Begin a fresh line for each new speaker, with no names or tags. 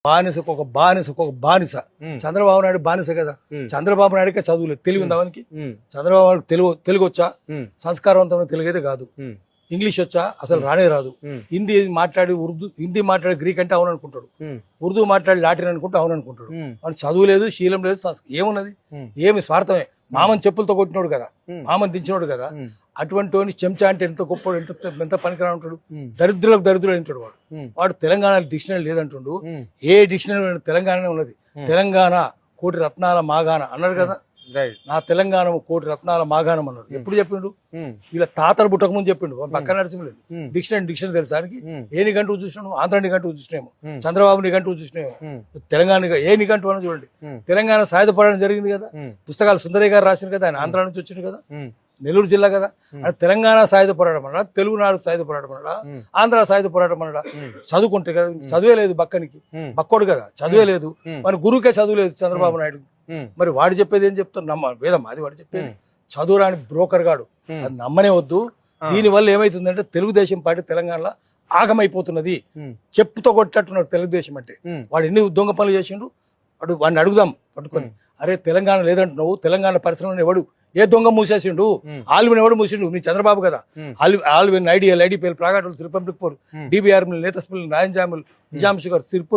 బానిస చంద్రబాబు నాయుడు బానిస కదా. చంద్రబాబు నాయుడుకే చదువులేదు, తెలివి ఉందా వానికి? చంద్రబాబు నాయుడు తెలుగు వచ్చా? సంస్కారవంతమైన తెలుగు అయితే కాదు. ఇంగ్లీష్ వచ్చా? అసలు రానే రాదు. హిందీ మాట్లాడి గ్రీక్ అంటే అవును అనుకుంటాడు, ఉర్దూ మాట్లాడి లాటిన్ అనుకుంటే అవును అనుకుంటాడు. వాడు చదువు లేదు, శీలం లేదు, ఏమున్నది? ఏమి స్వార్థమే. మామని చెప్పులతో కొట్టినోడు కదా, మామని దించినోడు కదా. అటువంటి చెంచా అంటే ఎంత గొప్ప, ఎంత పనికిరా ఉంటాడు. దరిద్రుడు అంటాడు వాడు తెలంగాణ డిక్షనరీ లేదంటుండు. ఏ డిక్షనరీ తెలంగాణనే ఉన్నది. తెలంగాణ కోటి రత్నాల మాగాణ అన్నాడు కదా. నా తెలంగాణ కోటి రత్నాల మాగాణం అన్నాడు. ఎప్పుడు చెప్పిండు? వీళ్ళ తాతలు పుట్టక ముందు చెప్పిండు. పక్కన నడిచిలేదు. డిక్షనరీ తెలుసానికి ఏ నిఘంటువు చూసినాము? ఆంధ్ర నిఘంటువు చూసినాము, చంద్రబాబు నిఘంటువు చూసినాము, తెలంగాణ ఏ నిఘంటువు అని చూడండి. తెలంగాణ సాయుధ పోరాటం జరిగింది కదా, పుస్తకాలు సుందరయ్య గారు రాసిన కదా, ఆయన ఆంధ్ర నుంచి వచ్చింది కదా, నెల్లూరు జిల్లా కదా. తెలంగాణ సాయుధ పోరాటం అన్నాడా, తెలుగునాడు సాయుధ పోరాటం అన్నాడా, ఆంధ్ర సాయుధ పోరాటం అన్నాడా? చదువుకుంటే కదా, చదువే లేదు బక్కనికి, బక్కోడు కదా, చదువే లేదు. మన గురువుకే చదువు లేదు చంద్రబాబు నాయుడు. మరి వాడు చెప్పేది ఏం చెప్తారు? వేదం అది వాడు చెప్పేది. చదువు రాని బ్రోకర్ గాడు, అది నమ్మనే వద్దు. దీనివల్ల ఏమైతుందంటే తెలుగుదేశం పార్టీ తెలంగాణలో ఆగమైపోతున్నది. చెప్పుతో కొట్టట్టున్నారు తెలుగుదేశం అంటే. వాడు ఎన్ని దొంగ పనులు చేసిండు, వాడిని అడుగుదాం పట్టుకొని. అరే తెలంగాణ లేదంటున్నావు, తెలంగాణ పరిశ్రమను ఎవడు ఏ దొంగ మూసేసిండు? ఆల్విన్ ఎవడు మూసిండు? నీ చంద్రబాబు కదా. ఆల్విన్, ఐడిఎల్, ఐడిపిఎల్, ప్రాగాటల్, రిపబ్లిక్ ఫోర్, డిబిఆర్, నేతస్పిల్, రాయంజాముల్, నిజాం షుగర్, సిర్పూర్.